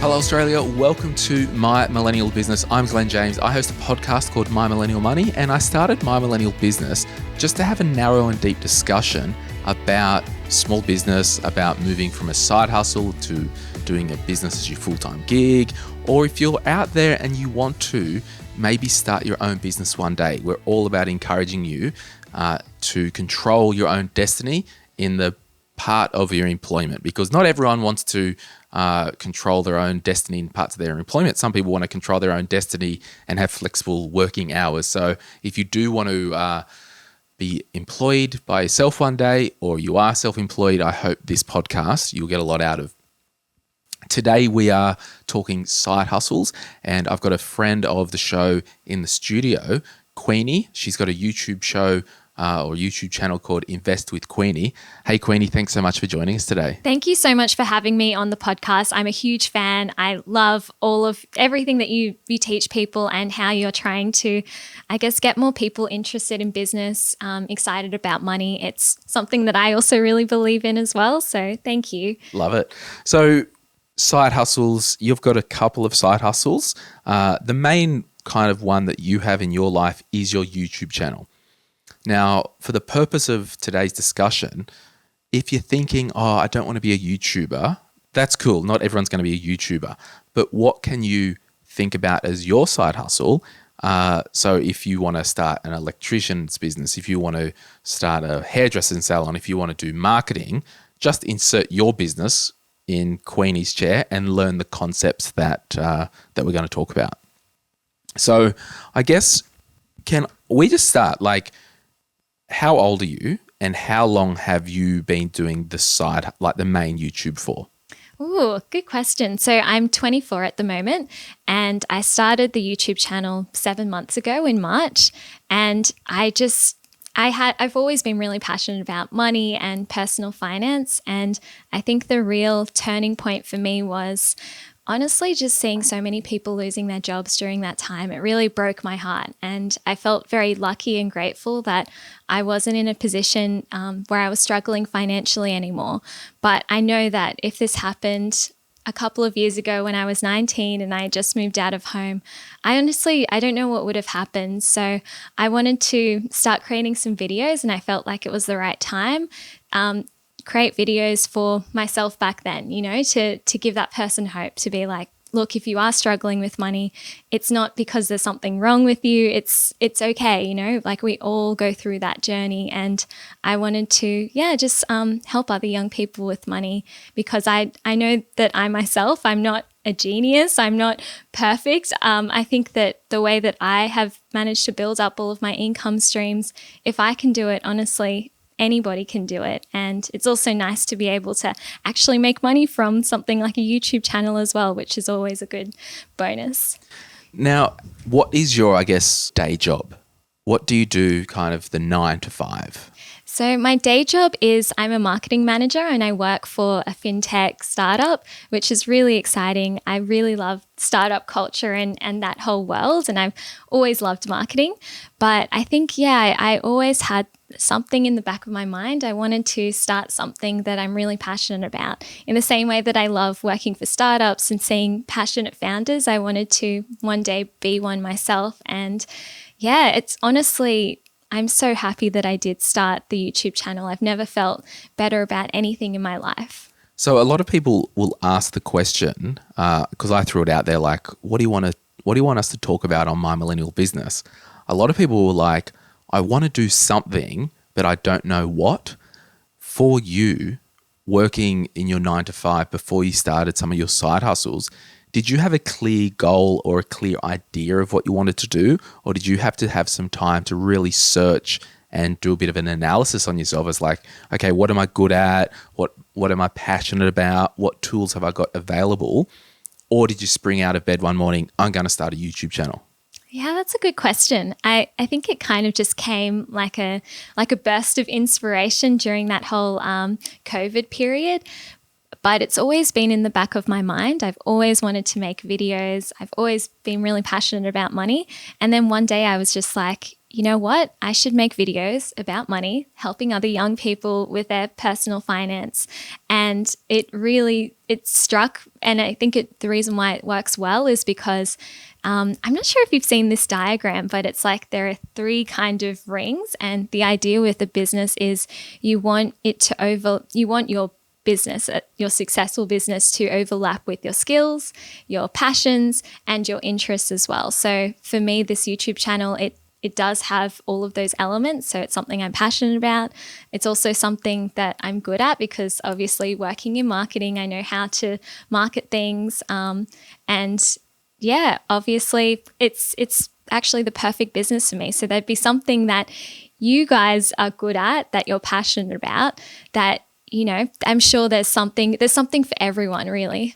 Hello, Australia. Welcome to My Millennial Business. I'm Glen James. I host a podcast called My Millennial Money, and I started My Millennial Business just to have a narrow and deep discussion about small business, about moving from a side hustle to doing a business as your full-time gig, or if you're out there and you want to maybe start your own business one day. We're all about encouraging you to control your own destiny in the part of your employment, because not everyone wants to control their own destiny in parts of their employment. Some people want to control their own destiny and have flexible working hours. So if you do want to be employed by yourself one day, or you are self-employed, I hope this podcast you'll get a lot out of. Today we are talking side hustles, and I've got a friend of the show in the studio, Queenie. She's got a YouTube show or YouTube channel called Invest with Queenie. Hey, Queenie, thanks so much for joining us today. Thank you so much for having me on the podcast. I'm a huge fan. I love all of everything that you teach people and how you're trying to, I guess, get more people interested in business, excited about money. It's something that I also really believe in as well. So thank you. Love it. So side hustles, you've got a couple of side hustles. The main kind of one that you have in your life is your YouTube channel. Now, for the purpose of today's discussion, if you're thinking, I don't want to be a YouTuber, that's cool. Not everyone's going to be a YouTuber. But what can you think about as your side hustle? So if you want to start an electrician's business, if you want to start a hairdressing salon, if you want to do marketing, just insert your business in Queenie's chair and learn the concepts that we're going to talk about. So I guess, can we just start how old are you and how long have you been doing the side, the main YouTube for? Ooh, good question. So I'm 24 at the moment, and I started the YouTube channel 7 months ago in March. And I've always been really passionate about money and personal finance. And I think the real turning point for me was honestly just seeing so many people losing their jobs during that time. It really broke my heart. And I felt very lucky and grateful that I wasn't in a position where I was struggling financially anymore. But I know that if this happened a couple of years ago when I was 19 and I had just moved out of home, I don't know what would have happened. So I wanted to start creating some videos, and I felt like it was the right time. Create videos for myself back then, to give that person hope, to be like, look, if you are struggling with money, it's not because there's something wrong with you. It's okay, we all go through that journey. And I wanted to, just help other young people with money, because I know that I'm not a genius. I'm not perfect. I think that the way that I have managed to build up all of my income streams, if I can do it, honestly, anybody can do it. And it's also nice to be able to actually make money from something like a YouTube channel as well, which is always a good bonus. Now, what is your, day job? What do you do kind of the 9 to 5? So my day job is I'm a marketing manager, and I work for a fintech startup, which is really exciting. I really love startup culture and that whole world, and I've always loved marketing. But I think, I always had something in the back of my mind. I wanted to start something that I'm really passionate about. In the same way that I love working for startups and seeing passionate founders, I wanted to one day be one myself. And it's honestly, I'm so happy that I did start the YouTube channel. I've never felt better about anything in my life. So a lot of people will ask the question, because I threw it out there, what do you want us to talk about on My Millennial Business? A lot of people were like, I want to do something, but I don't know what. For you, working in your 9 to 5 before you started some of your side hustles, did you have a clear goal or a clear idea of what you wanted to do? Or did you have to have some time to really search and do a bit of an analysis on yourself as okay, what am I good at? What am I passionate about? What tools have I got available? Or did you spring out of bed one morning, I'm going to start a YouTube channel? Yeah, that's a good question. I think it kind of just came like a burst of inspiration during that whole COVID period. But it's always been in the back of my mind. I've always wanted to make videos. I've always been really passionate about money. And then one day I was just like, you know what? I should make videos about money, helping other young people with their personal finance. And it struck. And I think the reason why it works well is because I'm not sure if you've seen this diagram, but it's like there are 3 kind of rings. And the idea with a business is you want your business, your successful business, to overlap with your skills, your passions, and your interests as well. So for me, this YouTube channel, it does have all of those elements. So it's something I'm passionate about. It's also something that I'm good at because obviously working in marketing, I know how to market things. And yeah, obviously it's actually the perfect business for me. So there'd be something that you guys are good at, that you're passionate about, that, you know, I'm sure there's something for everyone, really.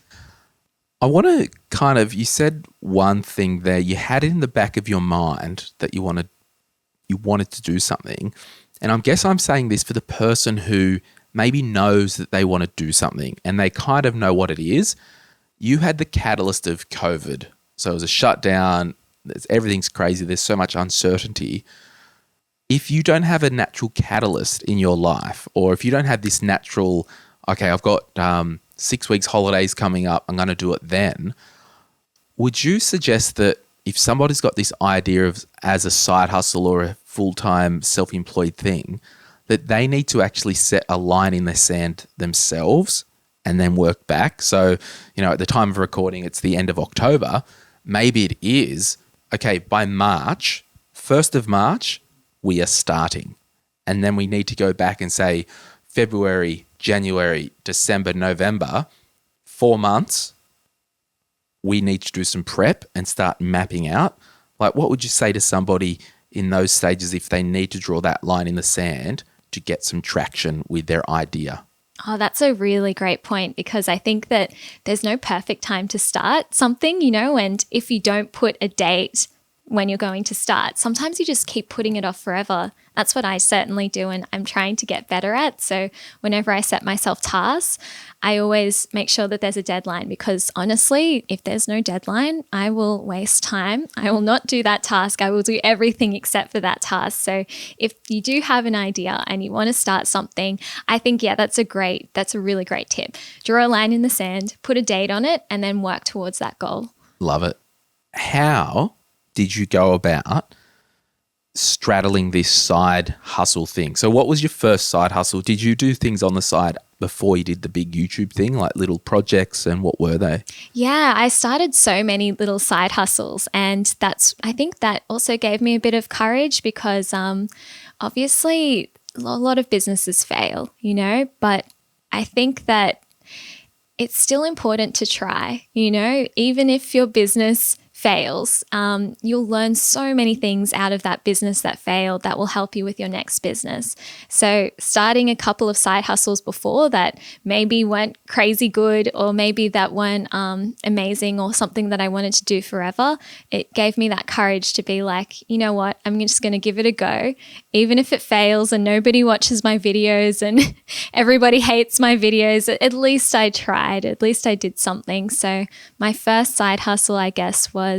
I want to you said one thing there. You had it in the back of your mind that you wanted to do something. And I guess I'm saying this for the person who maybe knows that they want to do something and they kind of know what it is. You had the catalyst of COVID. So it was a shutdown. Everything's crazy. There's so much uncertainty. If you don't have a natural catalyst in your life, or if you don't have this natural, okay, I've got 6 weeks holidays coming up, I'm going to do it then. Would you suggest that if somebody's got this idea of as a side hustle or a full-time self-employed thing, that they need to actually set a line in the sand themselves and then work back? So, you know, at the time of recording, it's the end of October. Maybe it is, okay, by March, 1st of March, we are starting. And then we need to go back and say February, January, December, November, 4 months, we need to do some prep and start mapping out. Like, what would you say to somebody in those stages if they need to draw that line in the sand to get some traction with their idea? Oh, that's a really great point, because I think that there's no perfect time to start something, you know, and if you don't put a date when you're going to start, sometimes you just keep putting it off forever. That's what I certainly do, and I'm trying to get better at. So whenever I set myself tasks, I always make sure that there's a deadline, because honestly, if there's no deadline, I will waste time. I will not do that task. I will do everything except for that task. So if you do have an idea and you want to start something, I think, yeah, that's a really great tip. Draw a line in the sand, put a date on it, and then work towards that goal. Love it. How did you go about straddling this side hustle thing? So what was your first side hustle? Did you do things on the side before you did the big YouTube thing, like little projects, and what were they? Yeah, I started so many little side hustles, and I think that also gave me a bit of courage, because obviously a lot of businesses fail, you know, but I think that it's still important to try, you know, even if your business fails, you'll learn so many things out of that business that failed that will help you with your next business. So starting a couple of side hustles before that maybe weren't crazy good, or maybe that weren't amazing, or something that I wanted to do forever, it gave me that courage to be like, you know what, I'm just going to give it a go. Even if it fails and nobody watches my videos and everybody hates my videos, at least I tried, at least I did something. So my first side hustle, I guess, was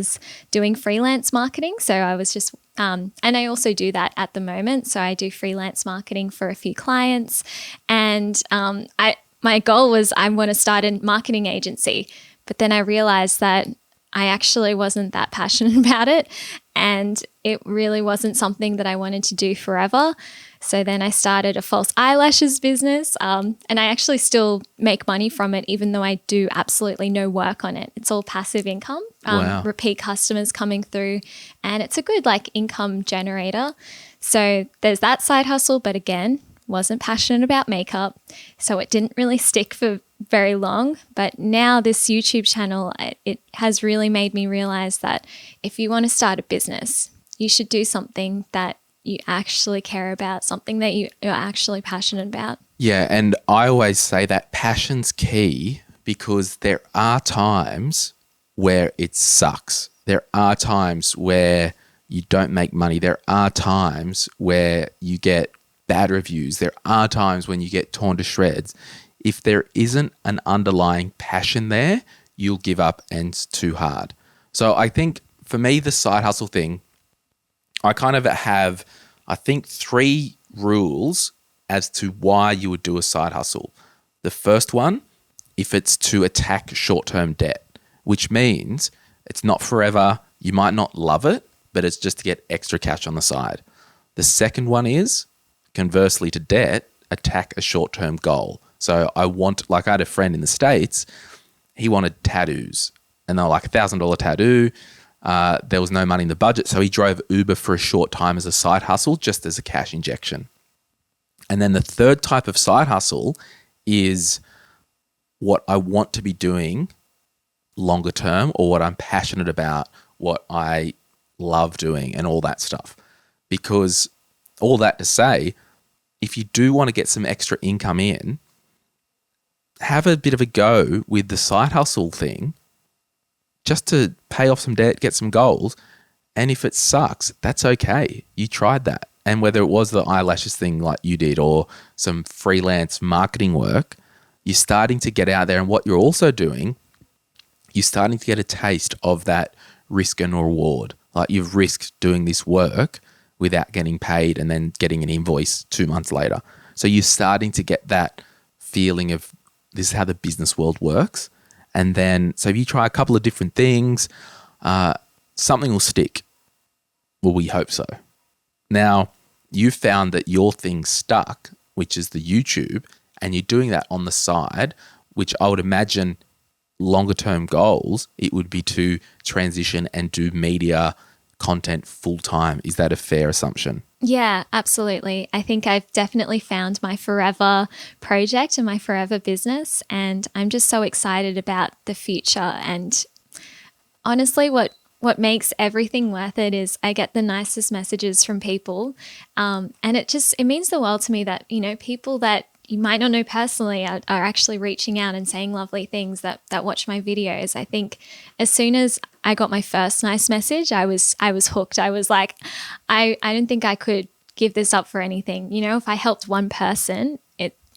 doing freelance marketing. So I was just, and I also do that at the moment. So I do freelance marketing for a few clients, and my goal was I want to start a marketing agency, but then I realized that I actually wasn't that passionate about it, and it really wasn't something that I wanted to do forever. So then I started a false eyelashes business, and I actually still make money from it, even though I do absolutely no work on it. It's all passive income, Wow. Repeat customers coming through, and it's a good income generator. So there's that side hustle, but again, wasn't passionate about makeup, so it didn't really stick for very long. But now this YouTube channel, it has really made me realize that if you want to start a business, you should do something that you actually care about, something that you're actually passionate about. Yeah, and I always say that passion's key, because there are times where it sucks. There are times where you don't make money. There are times where you get bad reviews. There are times when you get torn to shreds. If there isn't an underlying passion there, you'll give up, and it's too hard. So I think for me, the side hustle thing, I kind of have, I think, 3 rules as to why you would do a side hustle. The first one, if it's to attack short-term debt, which means it's not forever. You might not love it, but it's just to get extra cash on the side. The second one is, conversely to debt, attack a short-term goal. So I had a friend in the States, he wanted tattoos, and they were like $1,000 tattoo. There was no money in the budget, so he drove Uber for a short time as a side hustle, just as a cash injection. And then the third type of side hustle is what I want to be doing longer term, or what I'm passionate about, what I love doing, and all that stuff. Because all that to say, if you do want to get some extra income in, have a bit of a go with the side hustle thing just to pay off some debt, get some goals. And if it sucks, that's okay. You tried that. And whether it was the eyelashes thing like you did or some freelance marketing work, you're starting to get out there. And what you're also doing, you're starting to get a taste of that risk and reward. Like you've risked doing this work without getting paid and then getting an invoice 2 months later. So you're starting to get that feeling of this is how the business world works. And then, so if you try a couple of different things, something will stick. Well, we hope so. Now, you found that your thing stuck, which is the YouTube, and you're doing that on the side, which I would imagine longer term goals, it would be to transition and do media content full time. Is that a fair assumption? Yeah, absolutely. I think I've definitely found my forever project and my forever business, and I'm just so excited about the future. And honestly, what makes everything worth it is I get the nicest messages from people, and it means the world to me that, you know, people that you might not know personally are actually reaching out and saying lovely things that watch my videos. I think as soon as I got my first nice message, I was hooked. I was like, I don't think I could give this up for anything. You know, if I helped one person,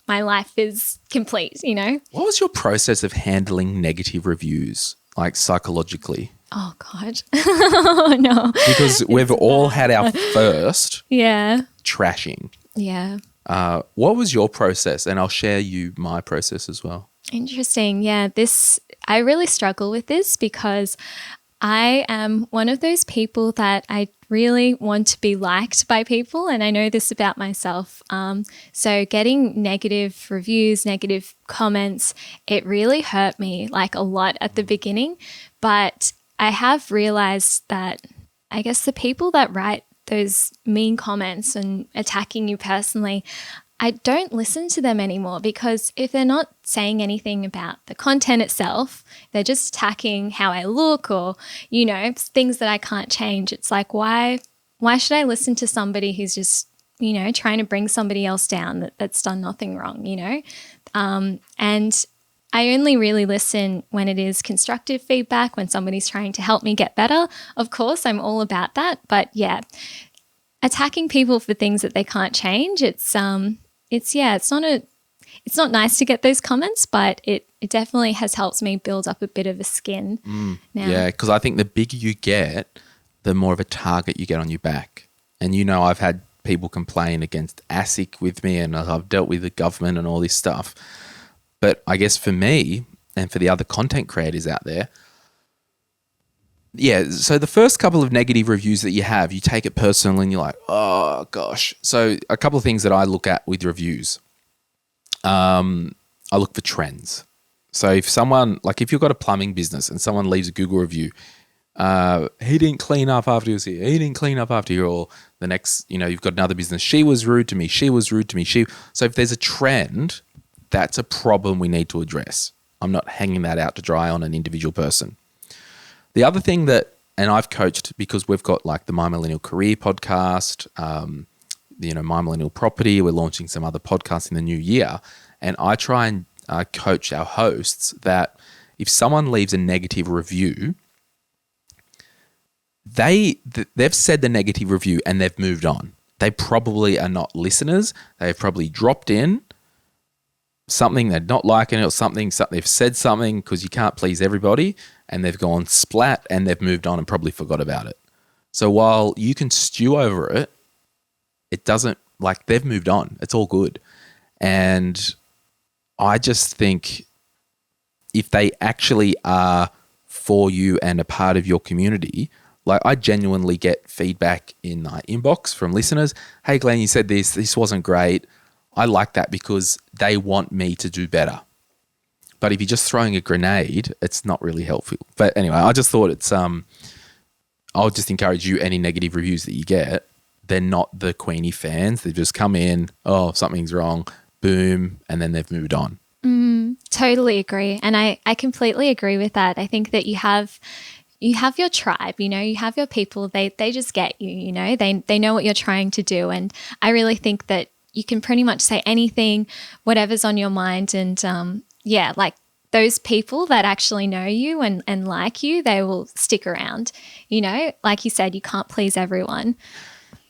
my life is complete, you know. What was your process of handling negative reviews, like psychologically? Oh, God. Oh, no. Because we've all had our first trashing. Yeah. What was your process? And I'll share my process as well. Interesting. Yeah, I really struggle with this because I am one of those people that I really want to be liked by people, and I know this about myself. So getting negative reviews, negative comments, it really hurt me like a lot at the beginning. But I have realized that I guess the people that write those mean comments and attacking you personally, I don't listen to them anymore, because if they're not saying anything about the content itself, they're just attacking how I look or, you know, things that I can't change. It's like, why should I listen to somebody who's just, you know, trying to bring somebody else down that's done nothing wrong, you know? And I only really listen when it is constructive feedback, when somebody's trying to help me get better. Of course, I'm all about that. But yeah, attacking people for things that they can't change, it's not nice to get those comments, but it definitely has helped me build up a bit of a skin now. Yeah, because I think the bigger you get, the more of a target you get on your back. And you know, I've had people complain against ASIC with me, and I've dealt with the government and all this stuff. But I guess for me and for the other content creators out there, yeah, so the first couple of negative reviews that you have, you take it personally and you're like, oh, gosh. So a couple of things that I look at with reviews, I look for trends. So if you've got a plumbing business and someone leaves a Google review, he didn't clean up after he was here, he didn't clean up after here, or the next, you know, you've got another business, she was rude to me. So if there's a trend, that's a problem we need to address. I'm not hanging that out to dry on an individual person. The other thing that, and I've coached because we've got like the My Millennial Career podcast, you know, My Millennial Property. We're launching some other podcasts in the new year. And I try and coach our hosts that if someone leaves a negative review, they've said the negative review and they've moved on. They probably are not listeners. They've probably dropped in something they're not liking it, or something they've said something, because you can't please everybody, and they've gone splat and they've moved on and probably forgot about it. So while you can stew over it, it doesn't, like, they've moved on. It's all good. And I just think if they actually are for you and a part of your community, like, I genuinely get feedback in my inbox from listeners. Hey, Glenn, you said this wasn't great. I like that because they want me to do better. But if you're just throwing a grenade, it's not really helpful. But anyway, I just thought it's, I'll just encourage you, any negative reviews that you get, they're not the Queenie fans. They've just come in, oh, something's wrong, boom, and then they've moved on. Totally agree. And I completely agree with that. I think that you have your tribe, you know, you have your people, they just get you, you know, they know what you're trying to do. And I really think that you can pretty much say anything, whatever's on your mind. And like those people that actually know you and like you, they will stick around. You know, like you said, you can't please everyone.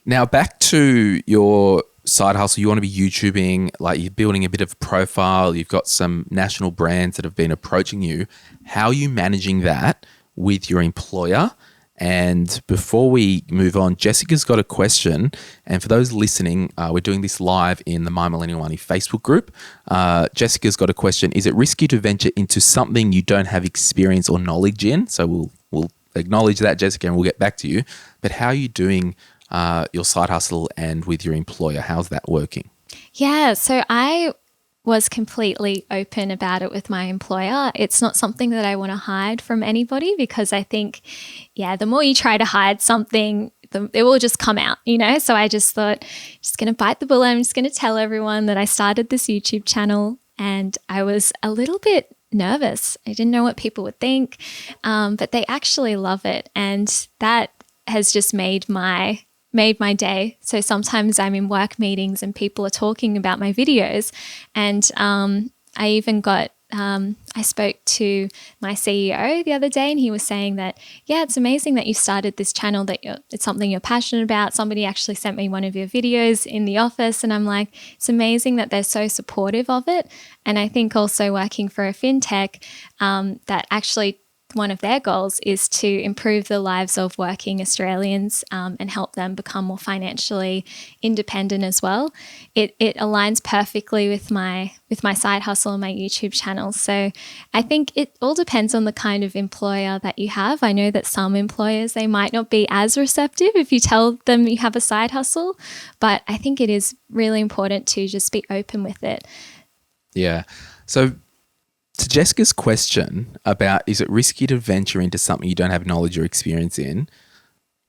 Now back to your side hustle, you want to be YouTubing, like you're building a bit of profile, you've got some national brands that have been approaching you. How are you managing that with your employer? And before we move on, Jessica's got a question. And for those listening, we're doing this live in the My Millennial Money Facebook group. Jessica's got a question. Is it risky to venture into something you don't have experience or knowledge in? So we'll acknowledge that, Jessica, and we'll get back to you. But how are you doing your side hustle and with your employer? How's that working? Yeah, so I was completely open about it with my employer. It's not something that I want to hide from anybody, because I think, the more you try to hide something, it will just come out, you know? So I just thought, just going to bite the bullet. I'm just going to tell everyone that I started this YouTube channel, and I was a little bit nervous. I didn't know what people would think, but they actually love it. And that has just made my day. So sometimes I'm in work meetings and people are talking about my videos, and I even got I spoke to my CEO the other day, and he was saying that, it's amazing that you started this channel, that it's something you're passionate about. Somebody actually sent me one of your videos in the office, and I'm like, it's amazing that they're so supportive of it. And I think also working for a fintech, that actually one of their goals is to improve the lives of working Australians and help them become more financially independent as well. It aligns perfectly with my side hustle and my YouTube channel. So I think it all depends on the kind of employer that you have. I know that some employers, they might not be as receptive if you tell them you have a side hustle, but I think it is really important to just be open with it. Yeah. So to Jessica's question about, is it risky to venture into something you don't have knowledge or experience in,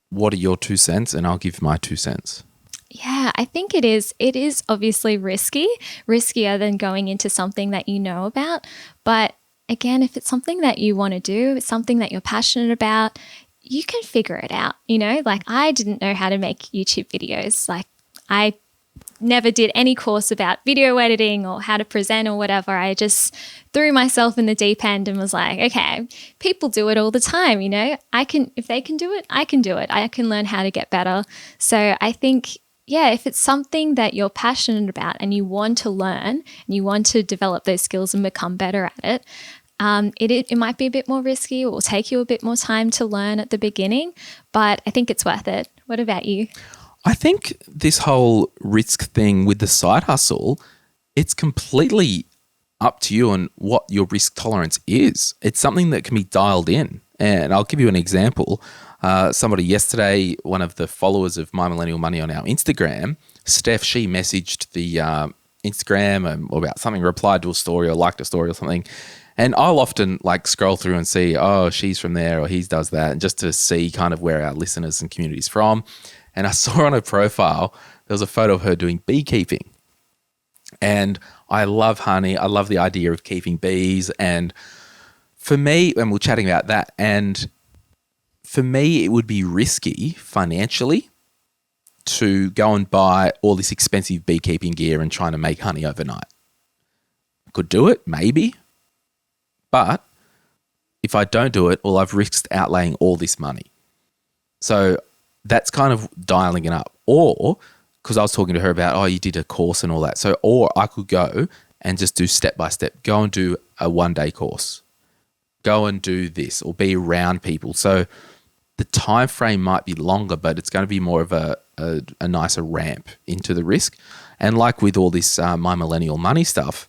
what are your 2 cents? And I'll give my 2 cents. Yeah, I think it is. It is obviously riskier than going into something that you know about. But again, if it's something that you want to do, it's something that you're passionate about, you can figure it out. You know, like I didn't know how to make YouTube videos. Like I never did any course about video editing or how to present or whatever. I just threw myself in the deep end and was like, okay, people do it all the time, you know. If they can do it, I can do it. I can learn how to get better. So I think, if it's something that you're passionate about and you want to learn and you want to develop those skills and become better at it, it might be a bit more risky. It will take you a bit more time to learn at the beginning, but I think it's worth it. What about you? I think this whole risk thing with the side hustle, it's completely up to you on what your risk tolerance is. It's something that can be dialed in. And I'll give you an example. Somebody yesterday, one of the followers of My Millennial Money on our Instagram, Steph, she messaged the Instagram about something, replied to a story or liked a story or something. And I'll often like scroll through and see, oh, she's from there or he does that, and just to see kind of where our listeners and community's from. And I saw on her profile, there was a photo of her doing beekeeping. And I love honey. I love the idea of keeping bees. And for me, and we're chatting about that, and for me, it would be risky financially to go and buy all this expensive beekeeping gear and trying to make honey overnight. Could do it, maybe. But if I don't do it, well, I've risked outlaying all this money. So that's kind of dialing it up. Or, because I was talking to her about, oh, you did a course and all that. So, or I could go and just do step by step, go and do a 1-day course, go and do this or be around people. So the time frame might be longer, but it's going to be more of a nicer ramp into the risk. And like with all this My Millennial Money stuff,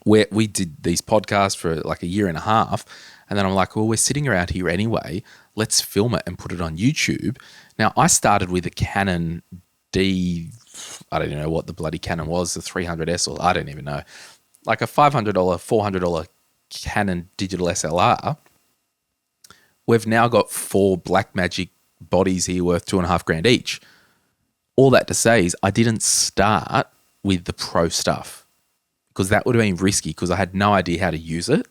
where we did these podcasts for like a year and a half, and then I'm like, well, we're sitting around here anyway. Let's film it and put it on YouTube. Now, I started with a Canon D, I don't even know what the bloody Canon was, the 300S, or I don't even know, like a $500, $400 Canon digital SLR. We've now got 4 Blackmagic bodies here worth $2,500 each. All that to say is I didn't start with the pro stuff because that would have been risky because I had no idea how to use it.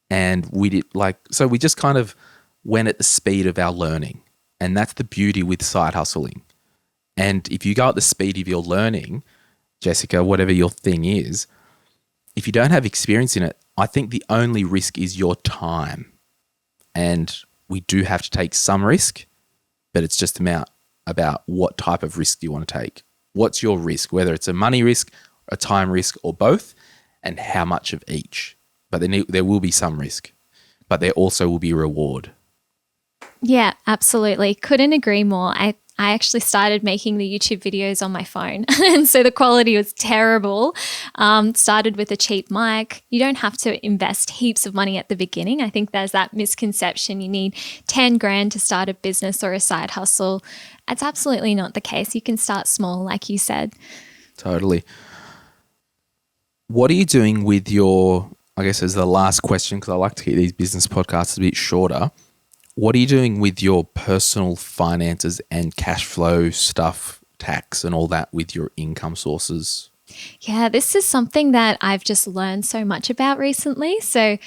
And we just kind of went at the speed of our learning. And that's the beauty with side hustling. And if you go at the speed of your learning, Jessica, whatever your thing is, if you don't have experience in it, I think the only risk is your time. And we do have to take some risk, but it's just about what type of risk do you want to take. What's your risk, whether it's a money risk, a time risk, or both, and how much of each. But there will be some risk, but there also will be reward. Yeah, absolutely. Couldn't agree more. I actually started making the YouTube videos on my phone, and so the quality was terrible. Started with a cheap mic. You don't have to invest heaps of money at the beginning. I think there's that misconception. You need 10 grand to start a business or a side hustle. That's absolutely not the case. You can start small, like you said. Totally. What are you doing with your, I guess as the last question, because I like to keep these business podcasts a bit shorter. What are you doing with your personal finances and cash flow stuff, tax and all that with your income sources? Yeah, this is something that I've just learned so much about recently. So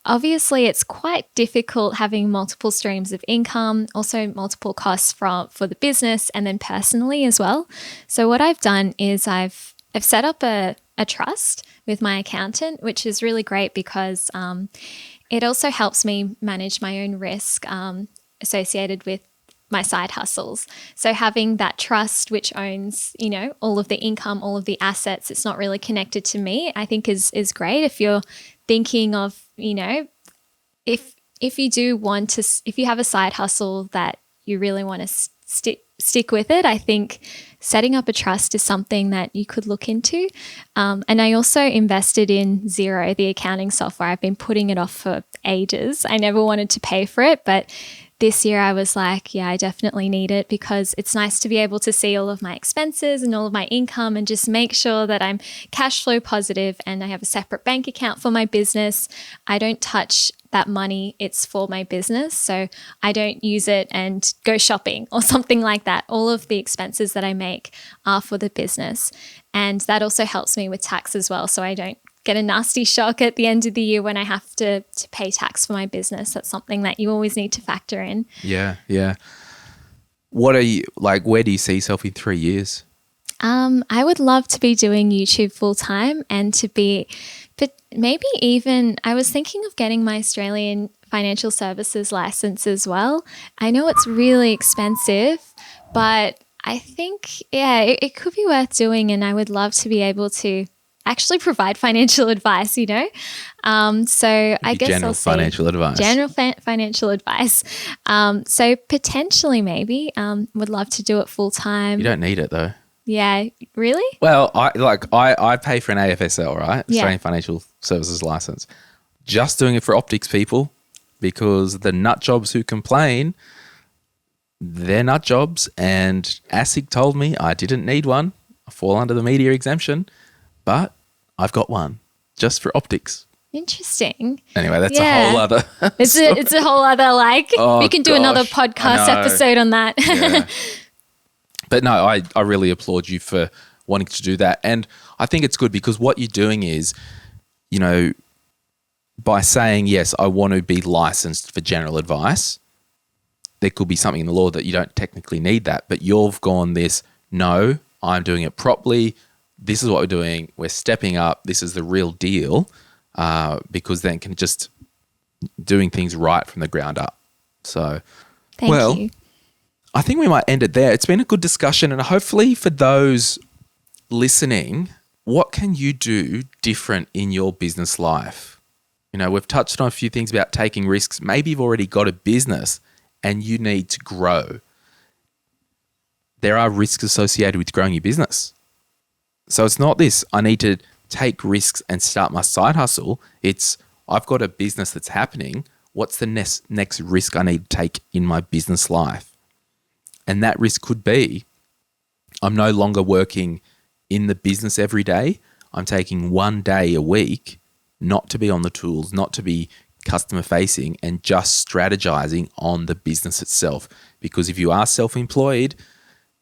obviously it's quite difficult having multiple streams of income, also multiple costs for the business and then personally as well. So what I've done is I've set up a trust with my accountant, which is really great because it also helps me manage my own risk associated with my side hustles. So having that trust which owns, all of the income, all of the assets, it's not really connected to me, I think is great. If you're thinking of, if you have a side hustle that you really want to stick with it, I think setting up a trust is something that you could look into. And I also invested in Xero, the accounting software. I've been putting it off for ages. I never wanted to pay for it, but this year I was like, yeah, I definitely need it because it's nice to be able to see all of my expenses and all of my income and just make sure that I'm cash flow positive and I have a separate bank account for my business. I don't touch that money, it's for my business. So I don't use it and go shopping or something like that. All of the expenses that I make are for the business. And that also helps me with tax as well. So I don't get a nasty shock at the end of the year when I have to pay tax for my business. That's something that you always need to factor in. Yeah, yeah. What are you, where do you see yourself in 3 years? I would love to be doing YouTube full time and to be, but maybe even, I was thinking of getting my Australian financial services license as well. I know it's really expensive, but I think, it could be worth doing, and I would love to be able to actually provide financial advice, So I guess general I'll say financial advice. General financial advice. So potentially maybe would love to do it full time. You don't need it though. Yeah, really? Well, I pay for an AFSL, right? Yeah. Australian Financial Services License. Just doing it for optics people, because the nut jobs who complain, they're nut jobs, and ASIC told me I didn't need one. I fall under the media exemption, but I've got one just for optics. Interesting. Anyway, that's a whole other It's a whole other we can do another podcast episode on that. Yeah. But no, I really applaud you for wanting to do that. And I think it's good because what you're doing is, by saying, yes, I want to be licensed for general advice, there could be something in the law that you don't technically need that. But you've gone this, no, I'm doing it properly. This is what we're doing. We're stepping up. This is the real deal, because then can just doing things right from the ground up. So, Thank you. I think we might end it there. It's been a good discussion, and hopefully for those listening, what can you do different in your business life? We've touched on a few things about taking risks. Maybe you've already got a business and you need to grow, there are risks associated with growing your business. So it's not this, I need to take risks and start my side hustle. It's, I've got a business that's happening. What's the next risk I need to take in my business life? And that risk could be, I'm no longer working in the business every day. I'm taking one day a week not to be on the tools, not to be customer facing, and just strategizing on the business itself. Because if you are self-employed,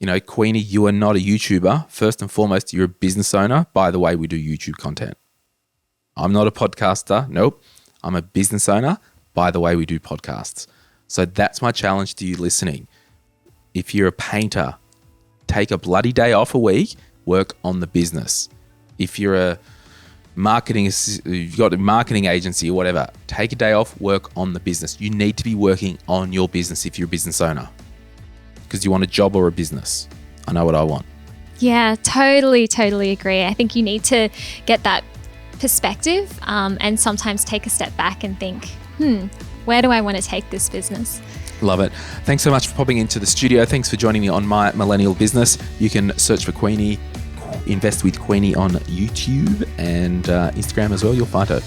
you know, Queenie, you are not a YouTuber. First and foremost, you're a business owner. By the way, we do YouTube content. I'm not a podcaster. Nope. I'm a business owner. By the way, we do podcasts. So that's my challenge to you listening. If you're a painter, take a bloody day off a week, work on the business. If you're a you've got a marketing agency or whatever, take a day off, work on the business. You need to be working on your business if you're a business owner, because you want a job or a business. I know what I want. Yeah, totally agree. I think you need to get that perspective and sometimes take a step back and think, where do I want to take this business? Love it. Thanks so much for popping into the studio. Thanks for joining me on My Millennial Business. You can search for Queenie, Invest with Queenie on YouTube and Instagram as well. You'll find her.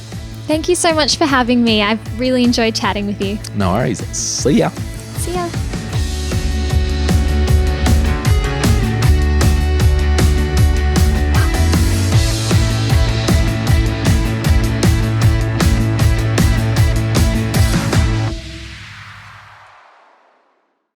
Thank you so much for having me. I've really enjoyed chatting with you. No worries. See ya.